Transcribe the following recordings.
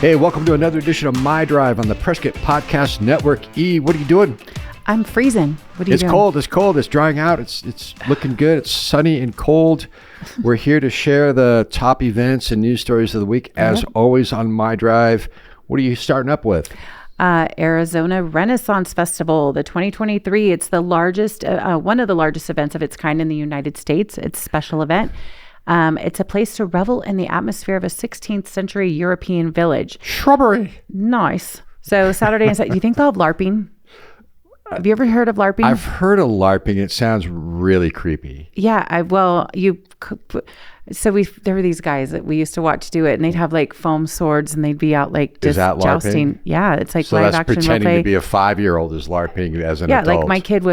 Hey, welcome to another edition of My Drive on the Prescott Podcast Network. E, what are you doing? I'm freezing. What are you doing? It's cold. It's drying out. It's looking good. It's sunny and cold. We're here to share the top events and news stories of the week. As always on My Drive, what are you starting up with? Arizona Renaissance Festival, the 2023. It's the largest, one of the largest events of its kind in the United States. It's a special event. It's a place to revel in the atmosphere of a 16th century European village. Shrubbery. Nice. So Saturday and Sunday, do you think they'll have LARPing? Have you ever heard of LARPing? I've heard of LARPing. It sounds really creepy. Yeah. There were these guys that we used to watch do it, and they'd have like foam swords, and they'd be out like just jousting. Yeah, it's like live action role play. So that's pretending to be a 5-year-old is LARPing as an adult. Yeah, like my kids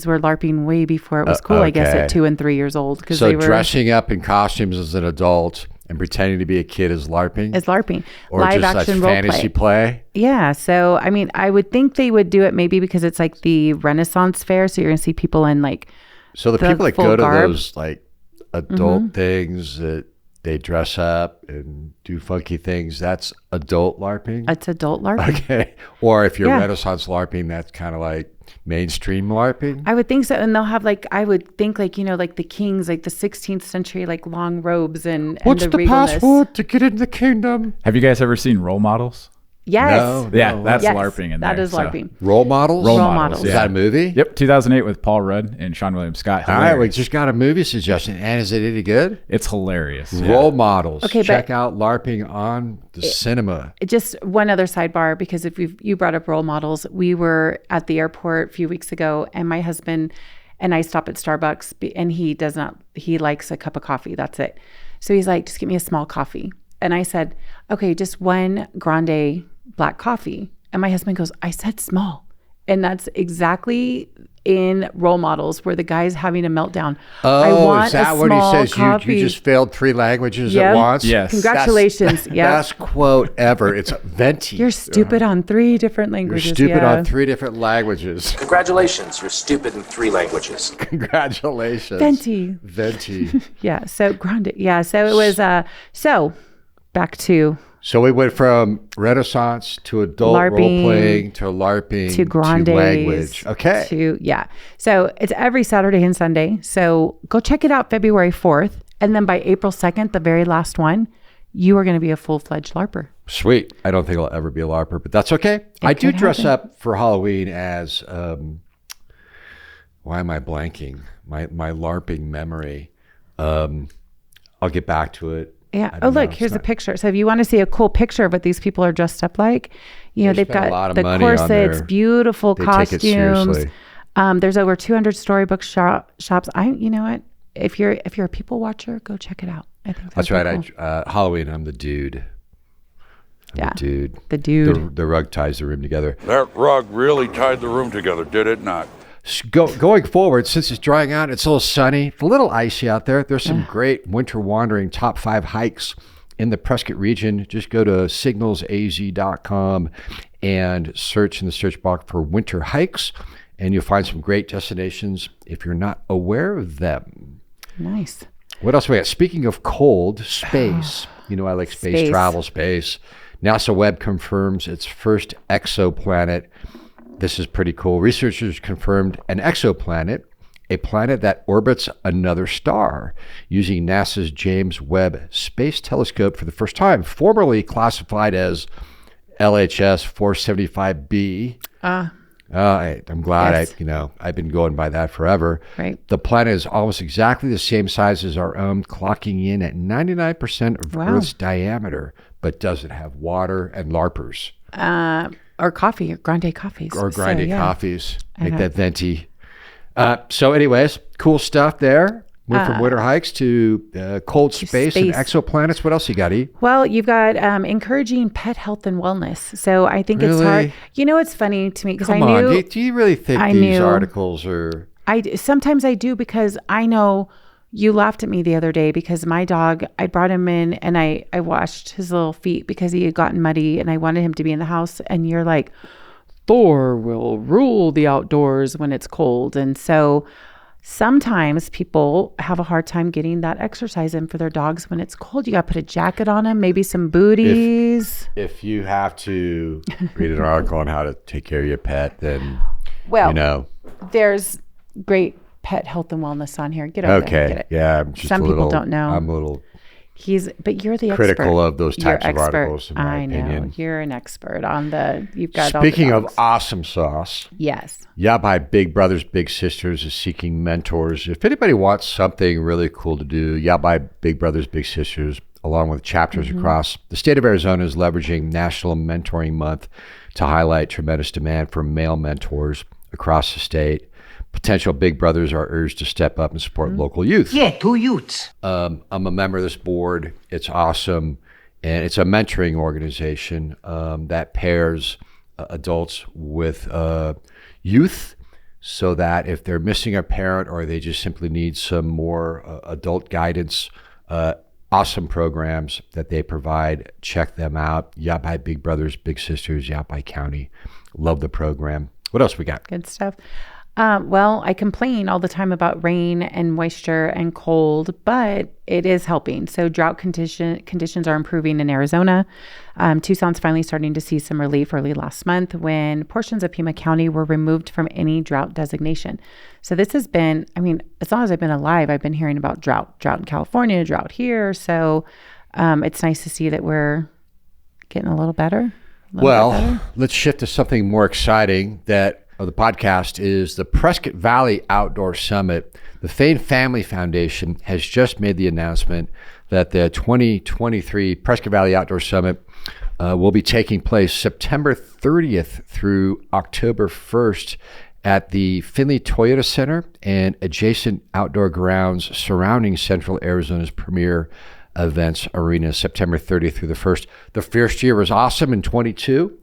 were LARPing way before it was cool. I guess at 2 and 3 years old. So dressing up in costumes as an adult and pretending to be a kid is LARPing? Is LARPing. Or live just action like role fantasy play? Yeah. So, I mean, I would think they would do it maybe because it's like the Renaissance fair. So you're going to see people in like So the people that go to those like adult things that they dress up and do funky things, that's adult LARPing? It's adult LARPing. Okay. Or if you're Renaissance LARPing, that's kind of like mainstream LARPing? I would think so. And they'll have like, I would think like, like the kings, like the 16th century, like long robes and what's the the password to get in the kingdom? Have you guys ever seen Role Models? Yes. No. Yeah, that's LARPing in there. That is LARPing. Role Models? Role Models. Is that a movie? Yep, 2008 with Paul Rudd and Sean William Scott. All right, we just got a movie suggestion. And is it any good? It's hilarious. Role Models. Okay, check out LARPing on the cinema. Just one other sidebar, because if you brought up Role Models, we were at the airport a few weeks ago, and my husband and I stopped at Starbucks, and he likes a cup of coffee. That's it. So he's like, just get me a small coffee. And I said, okay, just one grande black coffee. And my husband goes, I said small. And that's exactly in Role Models where the guy's having a meltdown. Oh, I want is that a what he small says? coffee. You just failed 3 languages at once? Yes. Congratulations. Best quote ever. It's venti. You're stupid on 3 different languages. You're stupid on 3 different languages. Congratulations, you're stupid in 3 languages. Congratulations. Venti. Yeah. So grande. Yeah. So it was, back to. So we went from Renaissance to adult LARPing, role-playing to LARPing to grandes, to language. Okay. So it's every Saturday and Sunday. So go check it out February 4th. And then by April 2nd, the very last one, you are going to be a full-fledged LARPer. Sweet. I don't think I'll ever be a LARPer, but that's okay. I do dress up for Halloween as, why am I blanking? My LARPing memory. I'll get back to it. Yeah. Oh, look, here's a picture. So if you want to see a cool picture of what these people are dressed up like, they've got the corsets, beautiful costumes. Take it seriously. There's over 200 storybook shops. You know what? If you're a people watcher, go check it out. I think that's right. Cool. Halloween, I'm the dude. The dude. The rug ties the room together. That rug really tied the room together, did it not? Going forward, since it's drying out, it's a little sunny, it's a little icy out there. There's some great winter wandering top 5 hikes in the Prescott region. Just go to signalsaz.com and search in the search box for winter hikes, and you'll find some great destinations if you're not aware of them. Nice. What else we got? Speaking of cold, space. I like space travel, space. NASA Webb confirms its first exoplanet. This is pretty cool. Researchers confirmed an exoplanet, a planet that orbits another star, using NASA's James Webb Space Telescope for the first time, formerly classified as LHS 475b. I'm glad I've been going by that forever. Right. The planet is almost exactly the same size as our own, clocking in at 99% of Earth's diameter, but doesn't have water and LARPers. Or coffee, or grande coffees. Coffees. Make that venti. So anyways, cool stuff there. Went from winter hikes to cold space and exoplanets. What else you got, E? Well, you've got encouraging pet health and wellness. So I think it's hard. It's funny to me because I knew. Do you really think these articles are? Sometimes I do, because I know you laughed at me the other day because my dog, I brought him in and I washed his little feet because he had gotten muddy and I wanted him to be in the house. And you're like, Thor will rule the outdoors when it's cold. And so sometimes people have a hard time getting that exercise in for their dogs when it's cold. You got to put a jacket on them, maybe some booties. If you have to read an article on how to take care of your pet, then, there's great pet health and wellness on here. Get over there. Okay. Get it. Yeah. I'm just Some people don't know. I'm a little But you're the critical expert. of those types of articles, in my opinion. Know. You're an expert on you've got Speaking all the of awesome sauce. Yes. Yabai Big Brothers Big Sisters is seeking mentors. If anybody wants something really cool to do, Yabai Big Brothers Big Sisters, along with chapters across the state of Arizona, is leveraging National Mentoring Month to highlight tremendous demand for male mentors across the state. Potential big brothers are urged to step up and support local youth. Yeah, 2 youths. I'm a member of this board. It's awesome. And it's a mentoring organization that pairs adults with youth, so that if they're missing a parent or they just simply need some more adult guidance, awesome programs that they provide. Check them out. Yabai Big Brothers Big Sisters, Yabai County. Love the program. What else we got? Good stuff. Well, I complain all the time about rain and moisture and cold, but it is helping. So drought conditions are improving in Arizona. Tucson's finally starting to see some relief early last month when portions of Pima County were removed from any drought designation. So this has been, as long as I've been alive, I've been hearing about drought in California, drought here. So it's nice to see that we're getting a little better. Let's shift to something more exciting of the podcast is the Prescott Valley Outdoor Summit. The Fain Family Foundation has just made the announcement that the 2023 Prescott Valley Outdoor Summit will be taking place September 30th through October 1st at the Findlay Toyota Center and adjacent outdoor grounds surrounding Central Arizona's premier events arena, September 30th through the 1st. The first year was awesome in 22.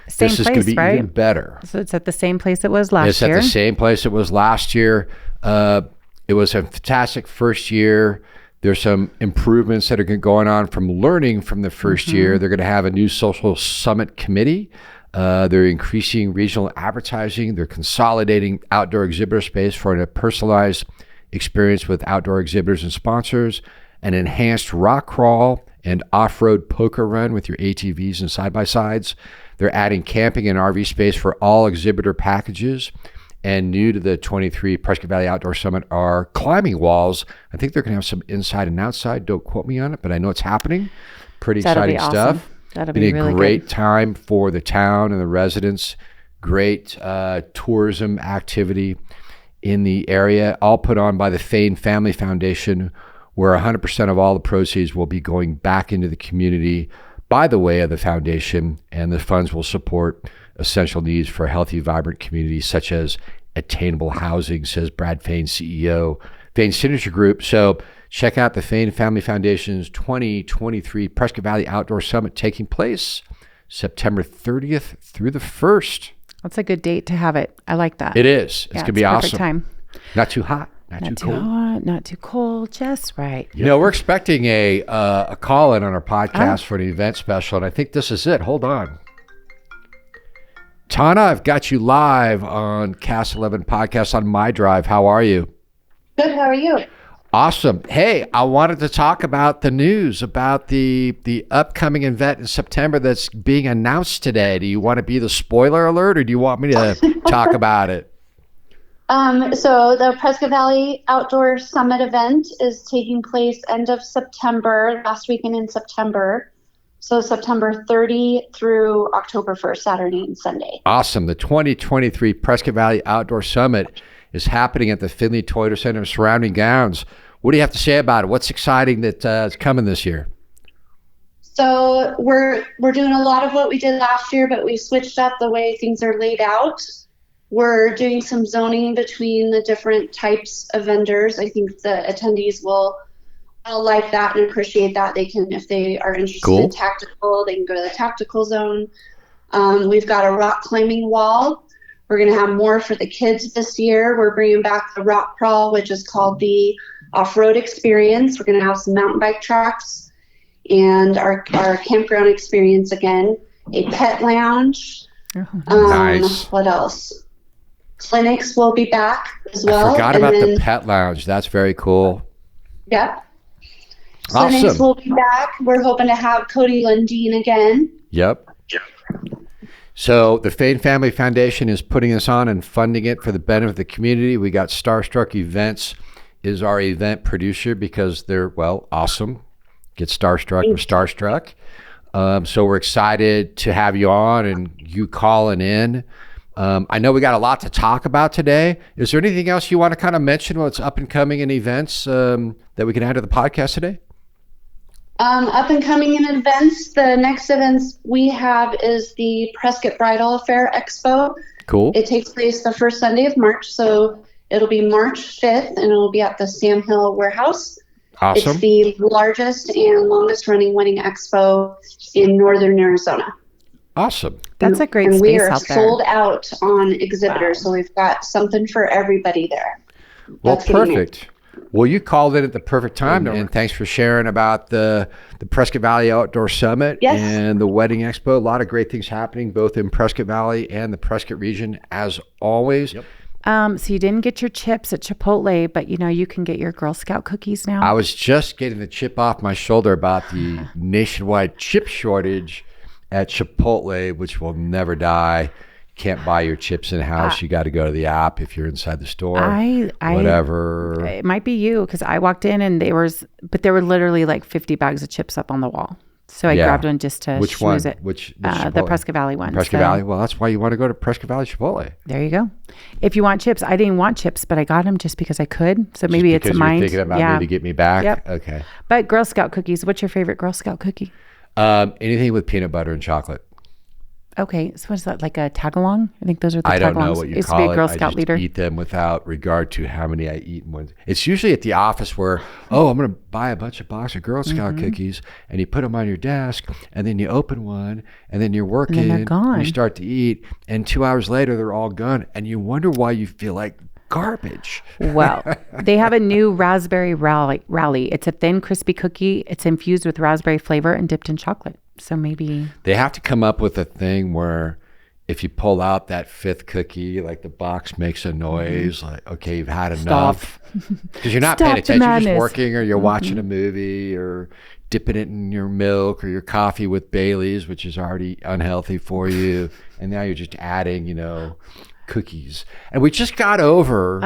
Same this is place, going to be right? even better. So it's at the same place it was last year? It's at the same place it was last year. It was a fantastic first year. There's some improvements that are going on from learning from the first year. They're going to have a new social summit committee. They're increasing regional advertising. They're consolidating outdoor exhibitor space for a personalized experience with outdoor exhibitors and sponsors, an enhanced rock crawl and off-road poker run with your ATVs and side-by-sides. They're adding camping and RV space for all exhibitor packages. And new to the 23 Prescott Valley Outdoor Summit are climbing walls. I think they're going to have some inside and outside. Don't quote me on it, but I know it's happening. Pretty exciting stuff. That'll be really a great time for the town and the residents. Great tourism activity in the area, all put on by the Fain Family Foundation, where 100% of all the proceeds will be going back into the community by the way of the foundation, and the funds will support essential needs for a healthy, vibrant communities such as attainable housing, says Brad Fain, CEO, Fain Signature Group. So check out the Fain Family Foundation's 2023 Prescott Valley Outdoor Summit taking place September 30th through the 1st. That's a good date to have it. I like that. It is. It's going to be awesome. Perfect time. Not too hot. Not too cold. Hot, not too cold, just right. We're expecting a call-in on our podcast for an event special, and I think this is it. Hold on. Tana, I've got you live on Cast 11 Podcast on My Drive. How are you? Good. How are you? Awesome. Hey, I wanted to talk about the news about the upcoming event in September that's being announced today. Do you want to be the spoiler alert, or do you want me to talk about it? So the Prescott Valley Outdoor Summit event is taking place end of September, last weekend in September. So September 30 through October 1st, Saturday and Sunday. Awesome. The 2023 Prescott Valley Outdoor Summit is happening at the Findlay Toyota Center and surrounding grounds. What do you have to say about it? What's exciting that is coming this year? So we're doing a lot of what we did last year, but we switched up the way things are laid out. We're doing some zoning between the different types of vendors. I think the attendees will like that and appreciate that. They can, if they are interested in tactical, they can go to the tactical zone. We've got a rock climbing wall. We're going to have more for the kids this year. We're bringing back the rock crawl, which is called the off-road experience. We're going to have some mountain bike tracks and our campground experience again, a pet lounge. Nice. What else? Clinics will be back as I well. forgot and about then, the pet lounge. That's very cool. Yep. Clinics Awesome. will be back. We're hoping to have Cody Lundeen again. Yep. So the Fane Family Foundation is putting this on and funding it for the benefit of the community. We got Starstruck Events is our event producer because they're, well, awesome. Get starstruck with Starstruck. So we're excited to have you on and you calling in. I know we got a lot to talk about today. Is there anything else you want to kind of mention what's up and coming in events that we can add to the podcast today? Up and coming in events, the next events we have is the Prescott Bridal Affaire Expo. Cool. It takes place the first Sunday of March, so it'll be March 5th, and it'll be at the Sam Hill Warehouse. Awesome. It's the largest and longest running wedding expo in northern Arizona. Awesome. That's a great and space we are out there. sold out on exhibitors, so we've got something for everybody there. Well, That's what we perfect. Well, you called in at the perfect time, and thanks for sharing about the Prescott Valley Outdoor Summit Yes. and the Wedding Expo. A lot of great things happening both in Prescott Valley and the Prescott region, as always. Yep. So you didn't get your chips at Chipotle, but you can get your Girl Scout cookies now. I was just getting the chip off my shoulder about the nationwide chip shortage at Chipotle, which will never die. Can't buy your chips in house. You got to go to the app if you're inside the store. Whatever. It might be you because I walked in and there were literally like 50 bags of chips up on the wall. So I grabbed one just to Which one? schmooze it. Which the Chipotle? Prescott Valley one. Prescott Valley. Well, that's why you want to go to Prescott Valley Chipotle. There you go. If you want chips, I didn't want chips, but I got them just because I could. So maybe it's a because mind. you're thinking about me to get me back. Yep. Okay. But Girl Scout cookies. What's your favorite Girl Scout cookie? Anything with peanut butter and chocolate. Okay, so what is that, like a tag-along? I think those are the I tagalongs. don't know what you used call to be it. a Girl I Scout just leader. eat them without regard to how many I eat in one. It's usually at the office where, I'm going to buy a bunch of box of Girl Scout cookies, and you put them on your desk, and then you open one, and then you're working, And then they're gone. you start to eat, and 2 hours later they're all gone, and you wonder why you feel like garbage. Well, they have a new raspberry rally. It's a thin, crispy cookie. It's infused with raspberry flavor and dipped in chocolate. So maybe They have to come up with a thing where if you pull out that fifth cookie, like the box makes a noise, like, okay, you've had enough. Because you're not paying Stop the attention. You're just madness. working or you're watching a movie or dipping it in your milk or your coffee with Bailey's, which is already unhealthy for you. And now you're just adding, cookies. And we just got over,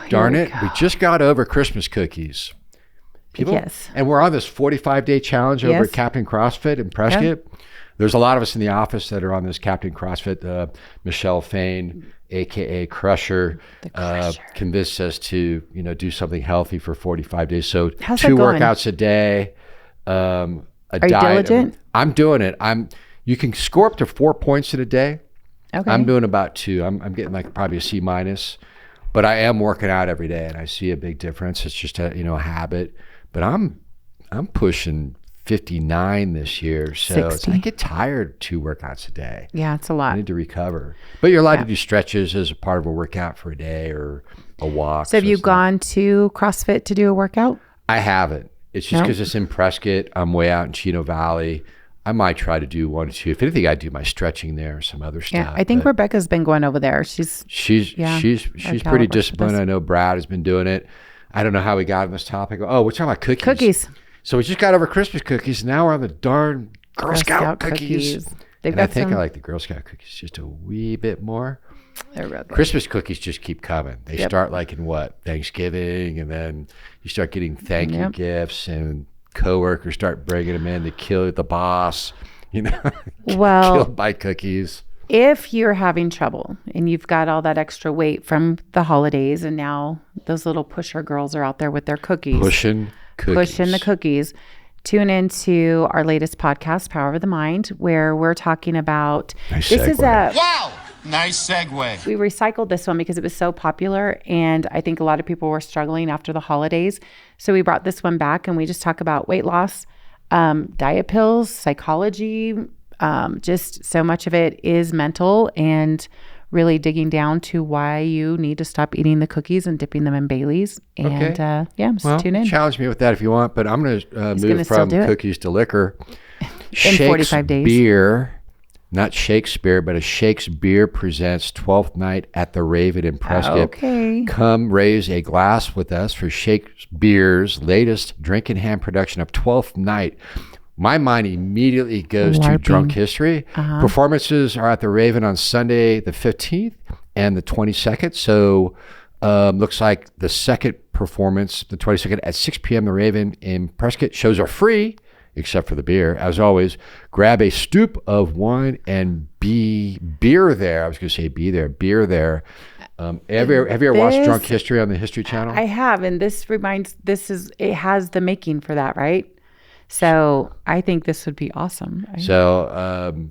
darn it, we just got over Christmas cookies. People, Yes. And we're on this 45-day challenge over Yes. at Captain CrossFit in Prescott. There's a lot of us in the office that are on this Captain CrossFit. Michelle Fane, aka Crusher, convinced us to do something healthy for 45 days. So How's 2 that going? workouts a day, a Are you diet. diligent? I'm doing it. You can score up to 4 points in a day. okay. I'm doing about 2. I'm getting like probably a C minus, but I am working out every day and I see a big difference. It's just a habit. But I'm pushing 59 this year, so I get tired 2 workouts a day. Yeah, it's a I lot. need to recover. But you're allowed to do stretches as a part of a workout for a day or a walk. So have you it's not- gone to CrossFit to do a workout? I haven't. It's just because it's in Prescott. I'm way out in Chino Valley. I might try to do 1 or 2. If anything, I do my stretching there or some other stuff. Yeah, I think but Rebecca's been going over there. She's she's our pretty caliber. disciplined. I know Brad has been doing it. I don't know how we got on this topic. Oh, we're talking about cookies. cookies. So we just got over Christmas cookies. Now we're on the darn Girl Scout cookies. They've And I got think some. I like the Girl Scout cookies just a wee bit more. They're real good. Christmas cookies just keep coming. They start like in Thanksgiving, and then you start getting thank you gifts, and coworkers start bringing them in to kill the boss. Well, killed by cookies. if you're having trouble and you've got all that extra weight from the holidays, and now those little pusher girls are out there with their cookies, Pushing the cookies, tune into our latest podcast, Power of the Mind, where we're talking about Nice this is segue. Wow! Nice segue. we recycled this one because it was so popular, and I think a lot of people were struggling after the holidays. So we brought this one back, and we just talk about weight loss, diet pills, psychology, just so much of it is mental, and really digging down to why you need to stop eating the cookies and dipping them in Bailey's. And just tune in. Challenge me with that if you want, but I'm going to gonna move still from do it. cookies to liquor. In 45 days. Shakespeare not Shakespeare, but a Shakespeare presents 12th Night at the Raven in Prescott. Okay. Come raise a glass with us for Shakespeare's latest drink in hand production of 12th Night. My mind immediately goes to drunk history. Performances are at the Raven on Sunday the 15th and the 22nd. So looks like the second performance, the 22nd at 6 p.m. the Raven in Prescott. Shows are free, except for the beer. As always, grab a stoop of wine and beer there. I was going to say be there, beer there. Have you ever watched Drunk History on the History Channel? I have, and it has the making for that, right? So I think this would be awesome. So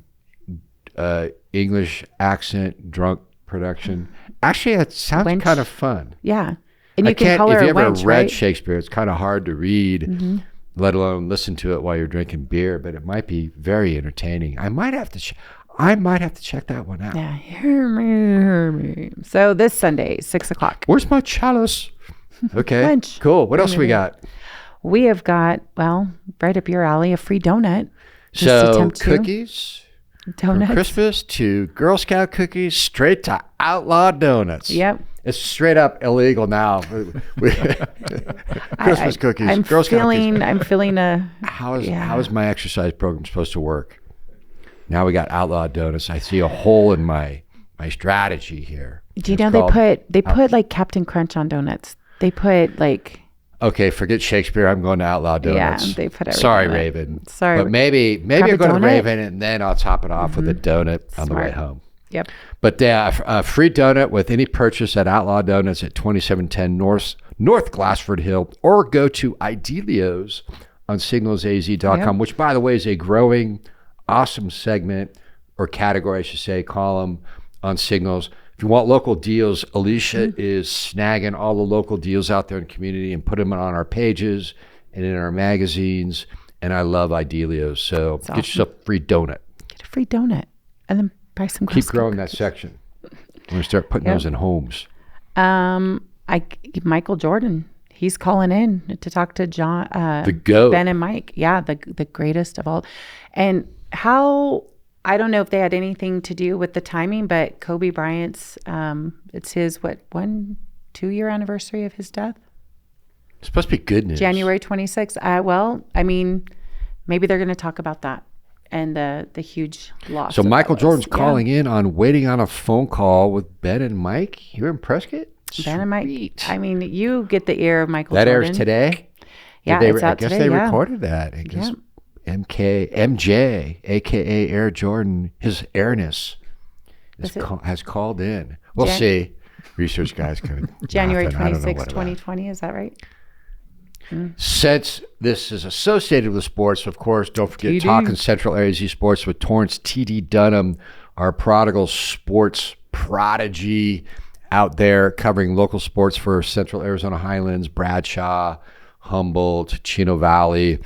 English accent, drunk production. Actually, it sounds kind of fun. Yeah. And you can color if you a ever wench, read right? Shakespeare, it's kind of hard to read, let alone listen to it while you're drinking beer, but it might be very entertaining. I might have to check that one out. Yeah. Hear me. So this Sunday, 6:00. Where's my chalice? Okay, Wench. cool. What else we got? We have got, well, right up your alley, a free donut. So cookies, from Donuts. Christmas to Girl Scout cookies, straight to Outlaw Donuts. Yep. It's straight up illegal now. Christmas cookies, Girl Scout cookies. I'm feeling How is my exercise program supposed to work? Now we got Outlaw Donuts. I see a hole in my strategy here. Do you know they put like Captain Crunch on donuts? They put like... Okay, forget Shakespeare. I'm going to Outlaw Donuts. Yeah, they put everything Sorry, on it. Raven. Sorry. But maybe Grab I'll a go to donut. Raven and then I'll top it off with a donut on the way home. Yep. But a free donut with any purchase at Outlaw Donuts at 2710 North Glassford Hill, or go to Idelios on signalsaz.com, which, by the way, is a growing, awesome segment or category, I should say, column on Signals. If you want local deals, Elicia is snagging all the local deals out there in the community and put them on our pages and in our magazines. And I love Idelios. So get yourself a free donut. Get a free donut and then buy some Keep growing that section. We're going to start putting those in homes. Michael Jordan, he's calling in to talk to John, the GOAT. Ben and Mike. Yeah, the greatest of all. And how... I don't know if they had anything to do with the timing, but Kobe Bryant's, it's his, 2-year anniversary of his death? It's supposed to be good news. January 26th. Well, I mean, maybe they're going to talk about that and the huge loss. So Michael Jordan's calling in on waiting on a phone call with Ben and Mike here in Prescott? Ben and Mike. I mean, you get the ear of Michael That Jordan. airs today? Yeah, it's out I guess today, they recorded that. I guess MJ, a.k.a. Air Jordan, his airness has called in. We'll see. Research guys could. January 26, 2020, is that right? Since this is associated with sports, of course, don't forget TD. Talking Central Arizona Sports with Torrance TD Dunham, our prodigal sports prodigy out there covering local sports for Central Arizona Highlands, Bradshaw, Humboldt, Chino Valley.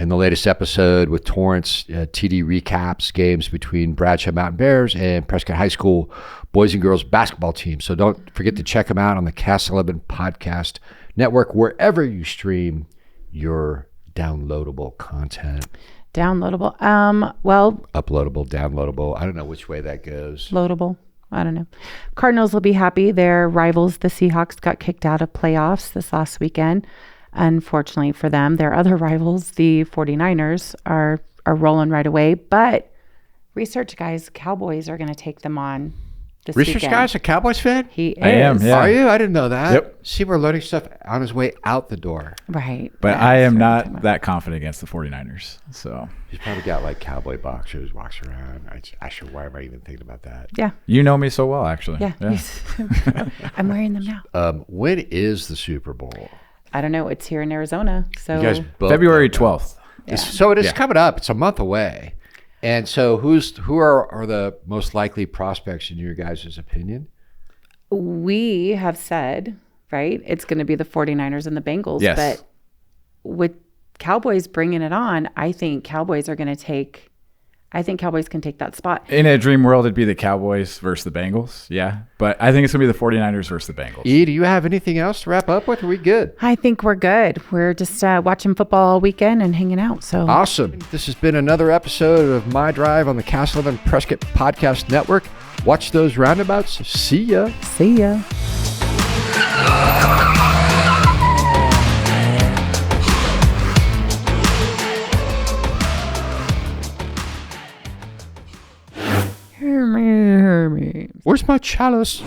In the latest episode with Torrance, TD recaps games between Bradshaw Mountain Bears and Prescott High School boys and girls basketball team. So don't forget to check them out on the Cast 11 Podcast Network, wherever you stream your downloadable content. Downloadable. Uploadable, downloadable. I don't know which way that goes. Loadable. I don't know. Cardinals will be happy. Their rivals, the Seahawks, got kicked out of playoffs this last weekend. Unfortunately for them, their other rivals, the 49ers, are rolling right away. But research guys, Cowboys are going to take them on this Research weekend. guy's a Cowboys fan? He is. I am, yeah. Are you? I didn't know that. Yep. See, we're learning stuff on his way out the door. Right. But I am not that confident against the 49ers. So He's probably got like cowboy boxers, walks around. Actually, why am I even thinking about that? Yeah. you know me so well, actually. Yeah. I'm wearing them now. When is the Super Bowl? I don't know. It's here in Arizona. So You guys both February don't know. 12th. So it is coming up. It's a month away. And so who are the most likely prospects in your guys' opinion? we have said, right, it's going to be the 49ers and the Bengals. Yes. But with Cowboys bringing it on, I think Cowboys are going to take I think Cowboys can take that spot. In a dream world, it'd be the Cowboys versus the Bengals. Yeah. But I think it's going to be the 49ers versus the Bengals. E, do you have anything else to wrap up with? Are we good? I think we're good. We're just watching football all weekend and hanging out. So Awesome. This has been another episode of My Drive on the Castleton Prescott Podcast Network. Watch those roundabouts. See ya. See ya. Where's my chalice?